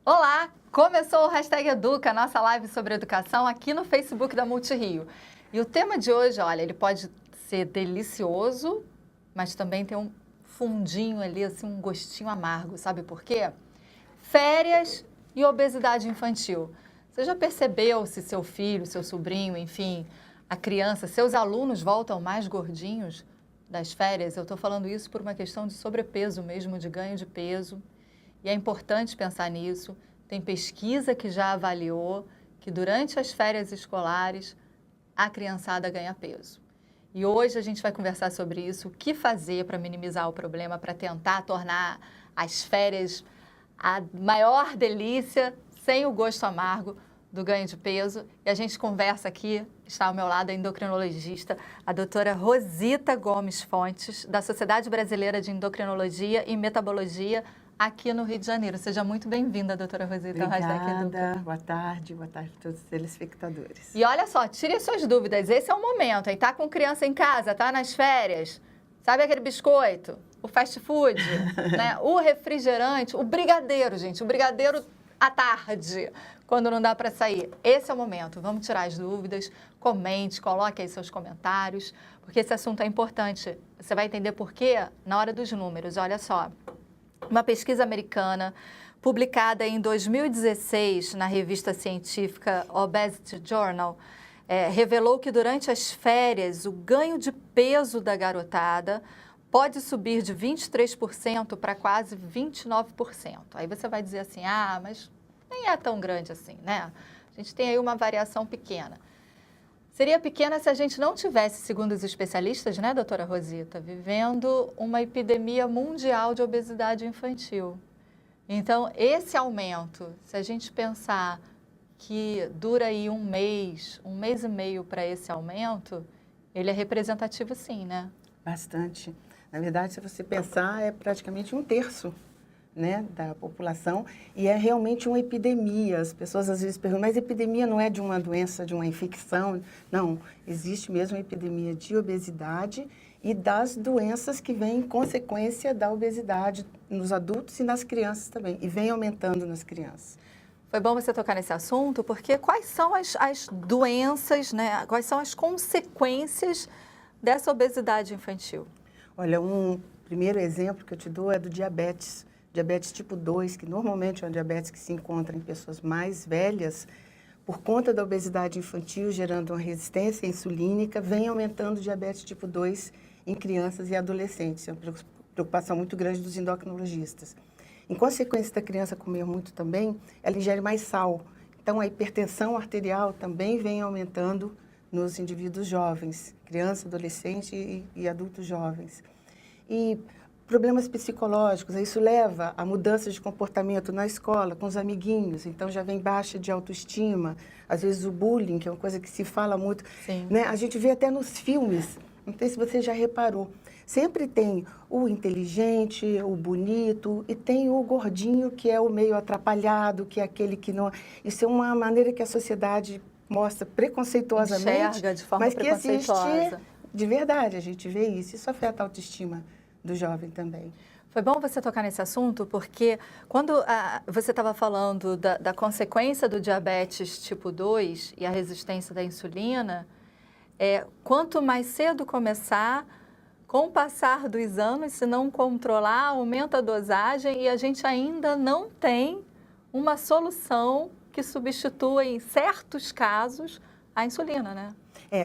Olá! Começou o Hashtag Educa, nossa live sobre educação aqui no Facebook da Multirio. E o tema de hoje, olha, ele pode ser delicioso, mas também tem um fundinho ali, assim, um gostinho amargo. Sabe por quê? Férias e obesidade infantil. Você já percebeu se seu filho, seu sobrinho, enfim, a criança, seus alunos voltam mais gordinhos das férias? Eu estou falando isso por uma questão de sobrepeso mesmo, de ganho de peso. E é importante pensar nisso. Tem pesquisa que já avaliou que durante as férias escolares a criançada ganha peso. E hoje a gente vai conversar sobre isso, o que fazer para minimizar o problema, para tentar tornar as férias a maior delícia, sem o gosto amargo do ganho de peso. E a gente conversa aqui, está ao meu lado a endocrinologista, a doutora Rosita Gomes Fontes, da Sociedade Brasileira de Endocrinologia e Metabologia, aqui no Rio de Janeiro. Seja muito bem-vinda, doutora Rosita. Obrigada, boa tarde a todos os telespectadores. E olha só, tire as suas dúvidas, esse é o momento, hein? Tá com criança em casa, tá nas férias, sabe aquele biscoito, o fast food, né? O refrigerante, o brigadeiro, gente, o brigadeiro à tarde, quando não dá para sair. Esse é o momento, vamos tirar as dúvidas, comente, coloque aí seus comentários, porque esse assunto é importante. Você vai entender por quê na hora dos números, olha só. Uma pesquisa americana publicada em 2016 na revista científica Obesity Journal revelou que durante as férias o ganho de peso da garotada pode subir de 23% para quase 29%. Aí você vai dizer assim, mas nem é tão grande assim, né? A gente tem aí uma variação pequena. Seria pequena se a gente não tivesse, segundo os especialistas, né, doutora Rosita, vivendo uma epidemia mundial de obesidade infantil. Então, esse aumento, se a gente pensar que dura aí um mês e meio para esse aumento, ele é representativo sim, né? Bastante. Na verdade, se você pensar, é praticamente um terço, né, da população, e é realmente uma epidemia. As pessoas às vezes perguntam, mas epidemia não é de uma doença, de uma infecção? Não, existe mesmo uma epidemia de obesidade e das doenças que vêm em consequência da obesidade nos adultos e nas crianças também, e vem aumentando nas crianças. Foi bom você tocar nesse assunto, porque quais são as doenças, né, quais são as consequências dessa obesidade infantil? Olha, um primeiro exemplo que eu te dou é do diabetes. Diabetes tipo 2, que normalmente é um diabetes que se encontra em pessoas mais velhas, por conta da obesidade infantil, gerando uma resistência insulínica, vem aumentando o diabetes tipo 2 em crianças e adolescentes. É uma preocupação muito grande dos endocrinologistas. Em consequência da criança comer muito também, ela ingere mais sal. Então, a hipertensão arterial também vem aumentando nos indivíduos jovens, criança, adolescente e adultos jovens. E problemas psicológicos, isso leva a mudanças de comportamento na escola, com os amiguinhos, então já vem baixa de autoestima, às vezes o bullying, que é uma coisa que se fala muito, né? A gente vê até nos filmes, não sei se você já reparou, sempre tem o inteligente, o bonito, e tem o gordinho, que é o meio atrapalhado, que é aquele que não... Isso é uma maneira que a sociedade mostra preconceituosamente, enxerga de forma mas que preconceituosa. existe de verdade, a gente vê isso afeta a autoestima do jovem também. Foi bom você tocar nesse assunto, porque quando você estava falando da consequência do diabetes tipo 2 e a resistência da insulina, quanto mais cedo começar, com o passar dos anos, se não controlar, aumenta a dosagem e a gente ainda não tem uma solução que substitua, em certos casos, a insulina, né?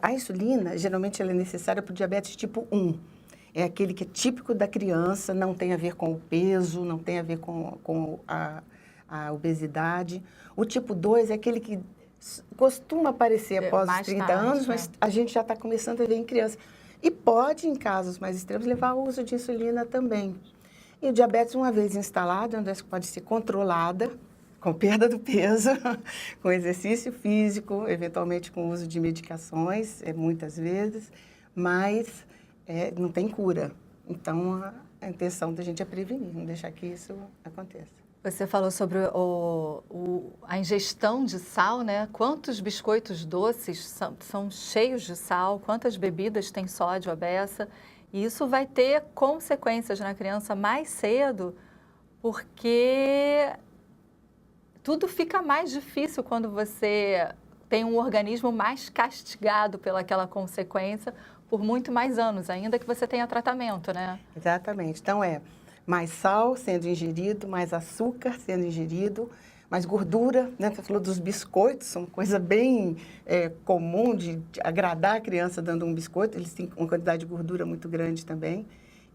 A insulina, geralmente, ela é necessária para o diabetes tipo 1. É aquele que é típico da criança, não tem a ver com o peso, não tem a ver com a obesidade. O tipo 2 é aquele que costuma aparecer após os 30 anos, mas a gente já está começando a ver em criança. E pode, em casos mais extremos, levar ao uso de insulina também. E o diabetes, uma vez instalado, é uma doença que pode ser controlada, com perda do peso, com exercício físico, eventualmente com uso de medicações, muitas vezes, mas não tem cura. Então, a intenção da gente é prevenir, não deixar que isso aconteça. Você falou sobre a ingestão de sal, né? Quantos biscoitos doces são cheios de sal, quantas bebidas têm sódio à beça. E isso vai ter consequências na criança mais cedo, porque Tudo fica mais difícil quando você tem um organismo mais castigado pelaquela consequência por muito mais anos, ainda que você tenha tratamento, né? Exatamente. Então, mais sal sendo ingerido, mais açúcar sendo ingerido, mais gordura, né? Você falou dos biscoitos, são coisa bem comum de agradar a criança dando um biscoito, eles têm uma quantidade de gordura muito grande também.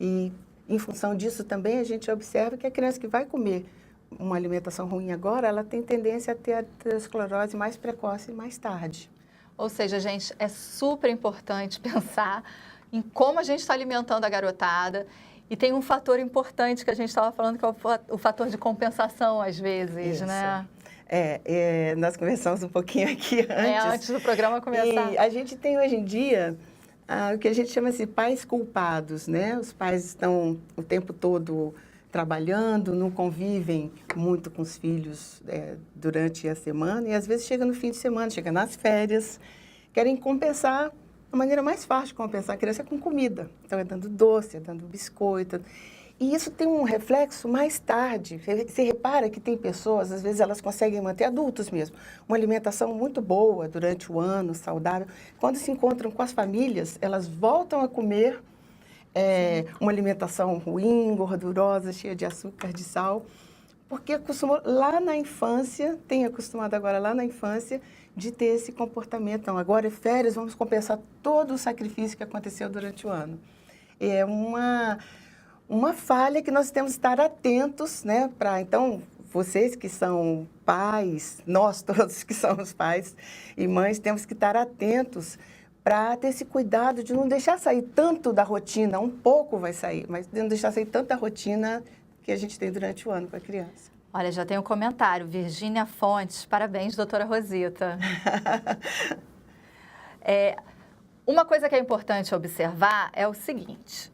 E, em função disso também, a gente observa que a criança que vai comer uma alimentação ruim agora, ela tem tendência a ter a aterosclerose mais precoce e mais tarde. Ou seja, gente, é super importante pensar em como a gente está alimentando a garotada. E tem um fator importante que a gente estava falando, que é o fator de compensação, às vezes, Isso. né? Nós conversamos um pouquinho aqui antes. Antes do programa começar. E a gente tem hoje em dia o que a gente chama de pais culpados, né? Os pais estão o tempo todo trabalhando, não convivem muito com os filhos durante a semana e às vezes chega no fim de semana, chega nas férias, querem compensar. A maneira mais fácil de compensar a criança é com comida. Então, é dando doce, é dando biscoito. E isso tem um reflexo mais tarde. Você repara que tem pessoas, às vezes elas conseguem manter, adultos mesmo, uma alimentação muito boa durante o ano, saudável. Quando se encontram com as famílias, elas voltam a comer uma alimentação ruim, gordurosa, cheia de açúcar, de sal, porque acostumou lá na infância, tem acostumado agora lá na infância, de ter esse comportamento. Então, agora é férias, vamos compensar todo o sacrifício que aconteceu durante o ano. É uma falha que nós temos que estar atentos, né? Então, vocês que são pais, nós todos que somos pais e mães, temos que estar atentos para ter esse cuidado de não deixar sair tanto da rotina, um pouco vai sair, mas de não deixar sair tanto da rotina que a gente tem durante o ano com a criança. Olha, já tem um comentário. Virgínia Fontes, parabéns, doutora Rosita. Uma coisa que é importante observar é o seguinte,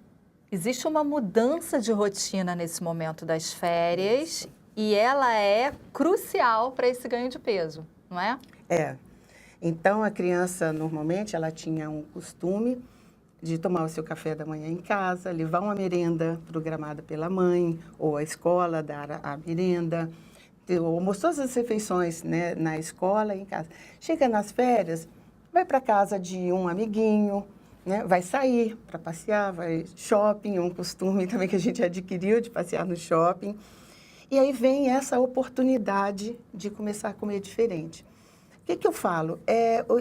existe uma mudança de rotina nesse momento das férias e ela é crucial para esse ganho de peso, não é? Então, a criança, normalmente, ela tinha um costume de tomar o seu café da manhã em casa, levar uma merenda programada pela mãe, ou a escola dar a merenda, almoçar todas as refeições, né, na escola e em casa. Chega nas férias, vai para casa de um amiguinho, né, vai sair para passear, vai shopping, um costume também que a gente adquiriu de passear no shopping. E aí vem essa oportunidade de começar a comer diferente. O que eu falo?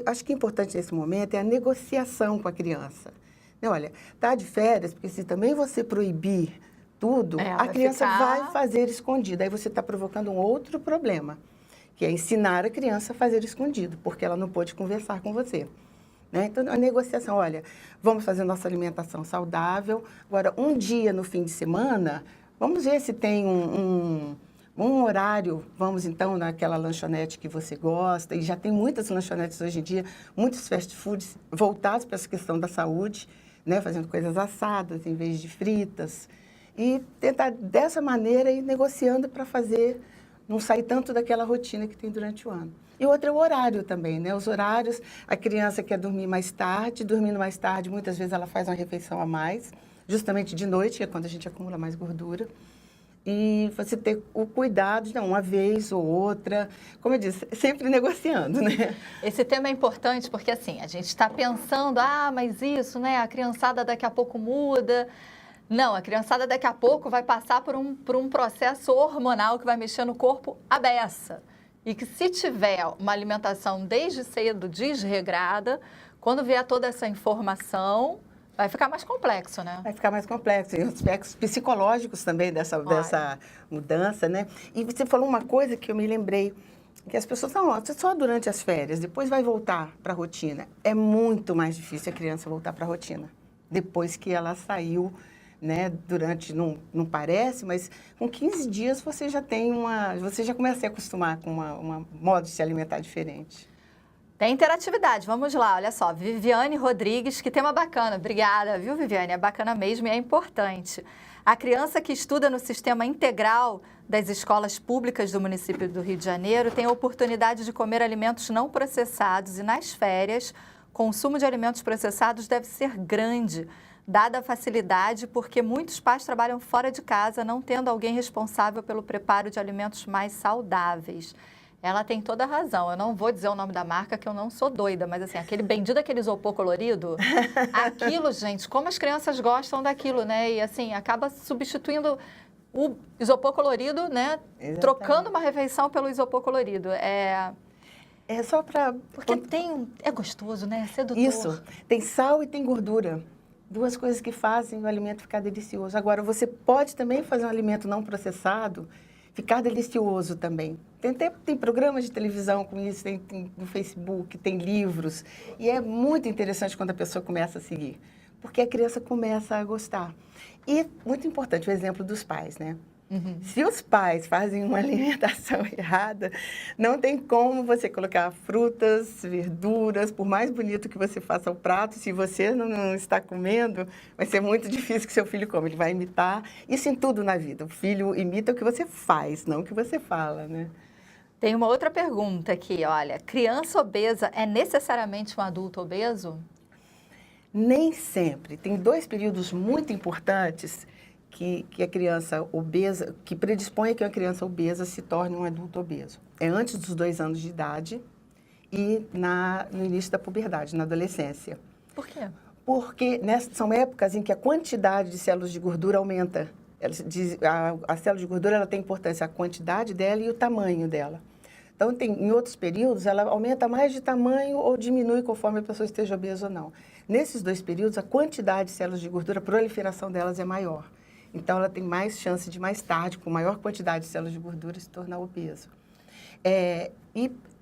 Acho que o importante nesse momento é a negociação com a criança. Olha, tá de férias, porque se também você proibir tudo, a criança vai fazer escondido. Aí você está provocando um outro problema, que é ensinar a criança a fazer escondido, porque ela não pôde conversar com você. Né? Então, a negociação, olha, vamos fazer nossa alimentação saudável. Agora, um dia no fim de semana, vamos ver se tem um horário, vamos então naquela lanchonete que você gosta, e já tem muitas lanchonetes hoje em dia, muitos fast foods voltados para essa questão da saúde, né, fazendo coisas assadas em vez de fritas, e tentar dessa maneira ir negociando para fazer, não sair tanto daquela rotina que tem durante o ano. E outro é o horário também, né, os horários, a criança quer dormir mais tarde, dormindo mais tarde, muitas vezes ela faz uma refeição a mais, justamente de noite, que é quando a gente acumula mais gordura. E você ter o cuidado de uma vez ou outra, como eu disse, sempre negociando, né? Esse tema é importante porque, assim, a gente está pensando, mas isso, né, a criançada daqui a pouco muda. Não, a criançada daqui a pouco vai passar por um processo hormonal que vai mexer no corpo à beça. E que se tiver uma alimentação desde cedo desregrada, quando vier toda essa informação, vai ficar mais complexo, né? Vai ficar mais complexo. E os aspectos psicológicos também dessa mudança, né? E você falou uma coisa que eu me lembrei, que as pessoas falam, só durante as férias, depois vai voltar para a rotina. É muito mais difícil a criança voltar para a rotina. Depois que ela saiu, né, não parece, mas com 15 dias você já você já começa a se acostumar com uma modo de se alimentar diferente. Tem interatividade, vamos lá, olha só, Viviane Rodrigues, que tema bacana, obrigada, viu, Viviane? É bacana mesmo e é importante. A criança que estuda no sistema integral das escolas públicas do município do Rio de Janeiro tem a oportunidade de comer alimentos não processados e nas férias, consumo de alimentos processados deve ser grande. dada a facilidade, porque muitos pais trabalham fora de casa, não tendo alguém responsável pelo preparo de alimentos mais saudáveis. Ela tem toda a razão. Eu não vou dizer o nome da marca, que eu não sou doida, mas assim, aquele bendito, aquele isopor colorido, aquilo, gente, como as crianças gostam daquilo, né? E assim, acaba substituindo o isopor colorido, né? Exatamente. Trocando uma refeição pelo isopor colorido. É só para... Porque é gostoso, né? É sedutor. Isso, tem sal e tem gordura. Duas coisas que fazem o alimento ficar delicioso. Agora, você pode também fazer um alimento não processado ficar delicioso também. Tem programas de televisão com isso, tem no Facebook, tem livros. E é muito interessante quando a pessoa começa a seguir, porque a criança começa a gostar. E, muito importante, o exemplo dos pais, né? Uhum. Se os pais fazem uma alimentação errada, não tem como você colocar frutas, verduras, por mais bonito que você faça o prato, se você não está comendo, vai ser muito difícil que seu filho coma. Ele vai imitar, isso em tudo na vida. O filho imita o que você faz, não o que você fala, né? Tem uma outra pergunta aqui, olha. Criança obesa é necessariamente um adulto obeso? Nem sempre. Tem dois períodos muito importantes que a criança obesa, que predispõe a que uma criança obesa se torne um adulto obeso. É antes dos 2 anos de idade e no início da puberdade, na adolescência. Por quê? Porque são épocas em que a quantidade de células de gordura aumenta. A célula de gordura ela tem importância, a quantidade dela e o tamanho dela. Então, em outros períodos, ela aumenta mais de tamanho ou diminui conforme a pessoa esteja obesa ou não. Nesses 2 períodos, a quantidade de células de gordura, a proliferação delas é maior. Então, ela tem mais chance de, mais tarde, com maior quantidade de células de gordura, se tornar obeso.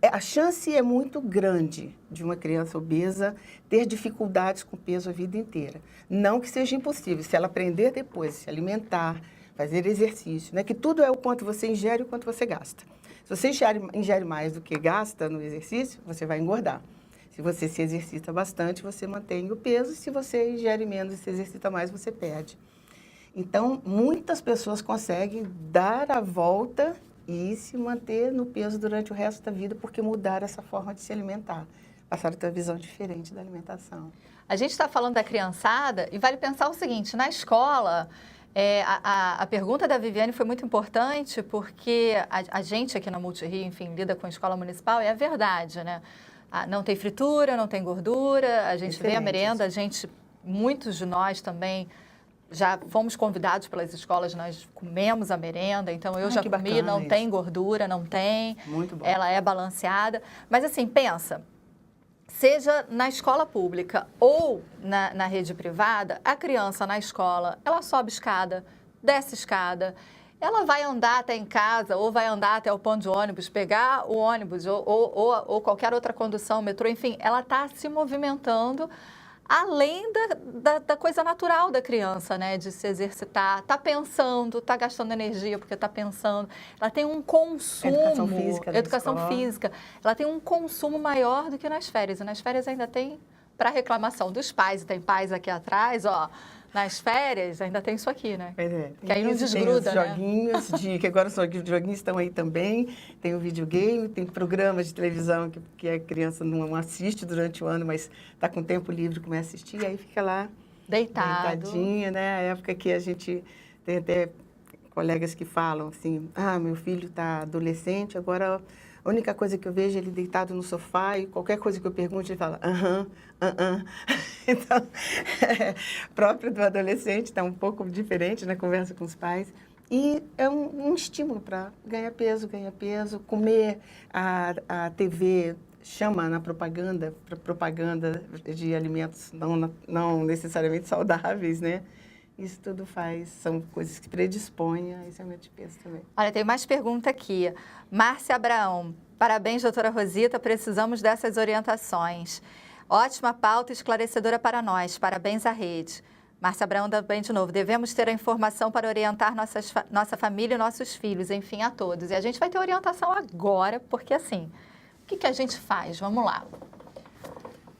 A chance é muito grande de uma criança obesa ter dificuldades com peso a vida inteira. Não que seja impossível, se ela aprender depois, se alimentar, fazer exercício, né? Que tudo é o quanto você ingere e o quanto você gasta. Se você ingere mais do que gasta no exercício, você vai engordar. Se você se exercita bastante, você mantém o peso. Se você ingere menos e se exercita mais, você perde. Então, muitas pessoas conseguem dar a volta e se manter no peso durante o resto da vida porque mudaram essa forma de se alimentar. Passaram a ter uma visão diferente da alimentação. A gente está falando da criançada e vale pensar o seguinte, na escola, a pergunta da Viviane foi muito importante porque a gente aqui na Multirio, enfim, lida com a escola municipal, é a verdade, né? Não tem fritura, não tem gordura, a gente vê a merenda, muitos de nós também já fomos convidados pelas escolas, nós comemos a merenda, então eu já comi, não tem gordura, não tem, muito bom. Ela é balanceada. Mas assim, pensa, seja na escola pública ou na rede privada, a criança na escola, ela sobe escada, desce escada, ela vai andar até em casa ou vai andar até o ponto de ônibus, pegar o ônibus ou qualquer outra condução, metrô, enfim, ela está se movimentando além da coisa natural da criança, né? De se exercitar, está pensando, está gastando energia porque está pensando. Ela tem um consumo... Educação física. Ela tem um consumo maior do que nas férias. E nas férias ainda tem, para reclamação dos pais, e tem pais aqui atrás, ó... Nas férias, ainda tem isso aqui, né? Que aí não desgruda, tem os joguinhos, que agora os joguinhos estão aí também. Tem o videogame, tem programas de televisão que a criança não assiste durante o ano, mas está com tempo livre, começa a assistir, e aí fica lá deitadinha, né? A época que a gente tem até colegas que falam assim, meu filho está adolescente, agora... A única coisa que eu vejo é ele deitado no sofá e qualquer coisa que eu pergunte, ele fala, Então, próprio do adolescente, está um pouco diferente na conversa com os pais. E é um estímulo para ganhar peso, comer. A TV chama na propaganda, para propaganda de alimentos não necessariamente saudáveis, né? Isso tudo são coisas que predispõem a esse aumento de peso também. Olha, tem mais pergunta aqui. Márcia Abraão, parabéns, doutora Rosita, precisamos dessas orientações. Ótima pauta esclarecedora para nós, parabéns à rede. Márcia Abraão também de novo, devemos ter a informação para orientar nossa família e nossos filhos, enfim, a todos. E a gente vai ter orientação agora, porque assim, o que a gente faz? Vamos lá.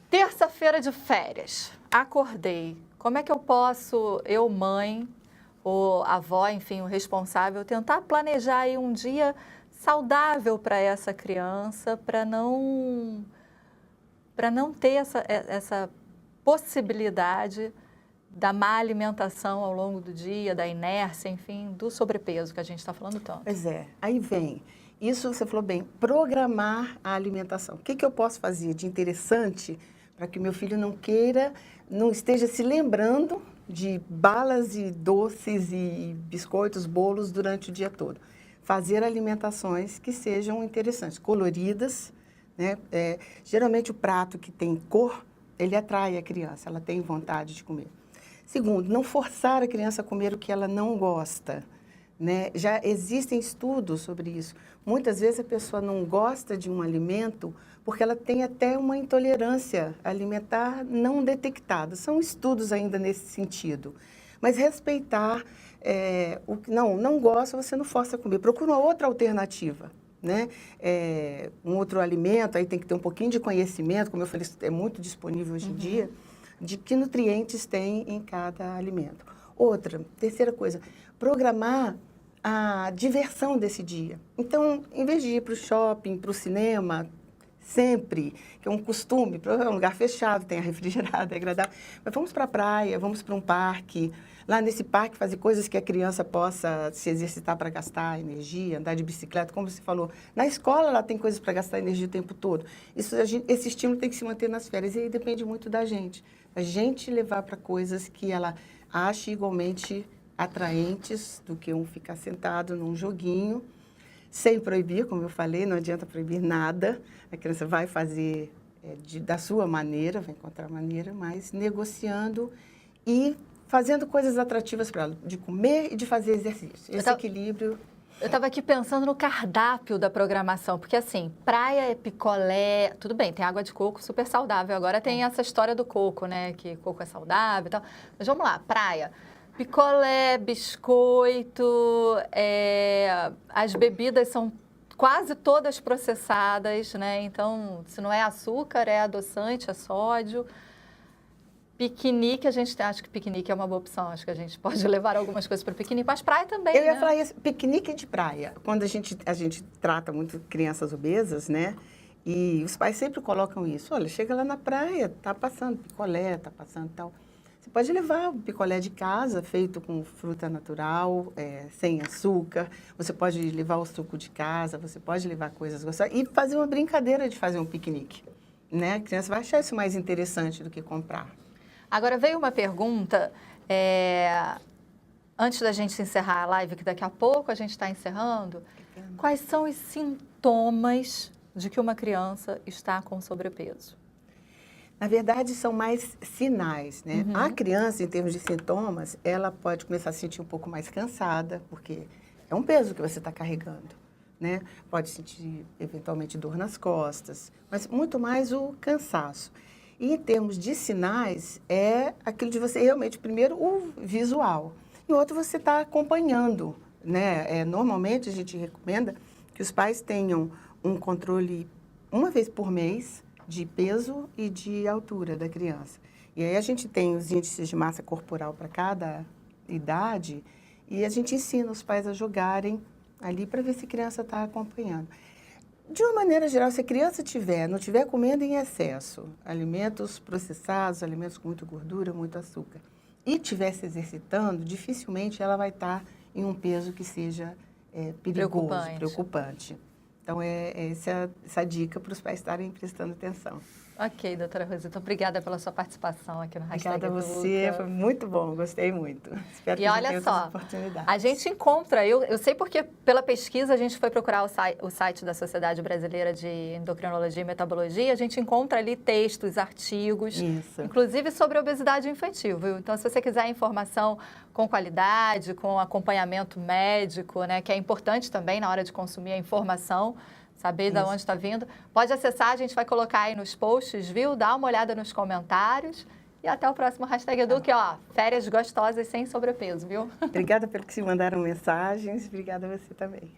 Terça-feira de férias, acordei. Como é que eu posso, eu, mãe, ou avó, enfim, o responsável, tentar planejar aí um dia saudável para essa criança, para não ter essa possibilidade da má alimentação ao longo do dia, da inércia, enfim, do sobrepeso que a gente está falando tanto? Pois é, aí vem, isso você falou bem, programar a alimentação. O que eu posso fazer de interessante para que o meu filho não esteja se lembrando de balas e doces e biscoitos, bolos durante o dia todo? Fazer alimentações que sejam interessantes, coloridas, né? Geralmente o prato que tem cor, ele atrai a criança, ela tem vontade de comer. Segundo, não forçar a criança a comer o que ela não gosta, né? Já existem estudos sobre isso. Muitas vezes a pessoa não gosta de um alimento porque ela tem até uma intolerância alimentar não detectada. São estudos ainda nesse sentido. Mas respeitar, o que não gosta, você não força a comer. Procura uma outra alternativa, né? Um outro alimento, aí tem que ter um pouquinho de conhecimento, como eu falei, é muito disponível hoje em dia, de que nutrientes tem em cada alimento. Terceira coisa, programar a diversão desse dia. Então, em vez de ir para o shopping, para o cinema, sempre, que é um costume, é um lugar fechado, tem ar refrigerado, é agradável, mas vamos para a praia, vamos para um parque, lá nesse parque fazer coisas que a criança possa se exercitar para gastar energia, andar de bicicleta, como você falou. Na escola ela tem coisas para gastar energia o tempo todo. Esse estímulo tem que se manter nas férias e aí depende muito da gente. A gente levar para coisas que ela ache igualmente atraentes do que ficar sentado num joguinho, sem proibir, como eu falei, não adianta proibir nada. A criança vai fazer da sua maneira, vai encontrar maneira, mas negociando e fazendo coisas atrativas para ela, de comer e de fazer exercício. Esse equilíbrio. Eu estava aqui pensando no cardápio da programação, porque assim, praia, picolé, tudo bem, tem água de coco super saudável. Agora tem essa história do coco, né? Que coco é saudável e tal. Mas vamos lá, praia. Picolé, biscoito, as bebidas são quase todas processadas, né? Então, se não é açúcar, é adoçante, é sódio. Piquenique, acho que piquenique é uma boa opção. Acho que a gente pode levar algumas coisas para o piquenique, mas praia também, Eu ia falar isso, piquenique de praia. Quando a gente trata muito crianças obesas, né? E os pais sempre colocam isso. Olha, chega lá na praia, tá passando picolé, tá passando tal. Você pode levar o picolé de casa, feito com fruta natural, sem açúcar. Você pode levar o suco de casa, você pode levar coisas gostosas. E fazer uma brincadeira de fazer um piquenique, né? A criança vai achar isso mais interessante do que comprar. Agora, veio uma pergunta, antes da gente encerrar a live, que daqui a pouco a gente está encerrando. Quais são os sintomas de que uma criança está com sobrepeso? Na verdade, são mais sinais, né? A criança, em termos de sintomas, ela pode começar a se sentir um pouco mais cansada, porque é um peso que você está carregando, né? Pode sentir, eventualmente, dor nas costas, mas muito mais o cansaço. E em termos de sinais, é aquilo de você realmente, primeiro, o visual. E outro, você está acompanhando, né? Normalmente, a gente recomenda que os pais tenham um controle uma vez por mês de peso e de altura da criança. E aí a gente tem os índices de massa corporal para cada idade e a gente ensina os pais a jogarem ali para ver se a criança está acompanhando. De uma maneira geral, se a criança não estiver comendo em excesso, alimentos processados, alimentos com muita gordura, muito açúcar, e estiver se exercitando, dificilmente ela vai estar em um peso que seja perigoso, preocupante. Então, essa dica para os pais estarem prestando atenção. Ok, doutora Rosita, obrigada pela sua participação aqui no Hashtag Obrigada a você, foi muito bom, gostei muito. Espero que a gente tenha outras oportunidades. A gente encontra, eu sei porque pela pesquisa a gente foi procurar o site da Sociedade Brasileira de Endocrinologia e Metabologia, a gente encontra ali textos, artigos, inclusive sobre obesidade infantil, viu? Então, se você quiser informação com qualidade, com acompanhamento médico, né, que é importante também na hora de consumir a informação, saber de onde está vindo. Pode acessar, a gente vai colocar aí nos posts, viu? Dá uma olhada nos comentários. E até o próximo Hashtag Edu, que férias gostosas sem sobrepeso, viu? Obrigada pelos que se mandaram mensagens. Obrigada a você também.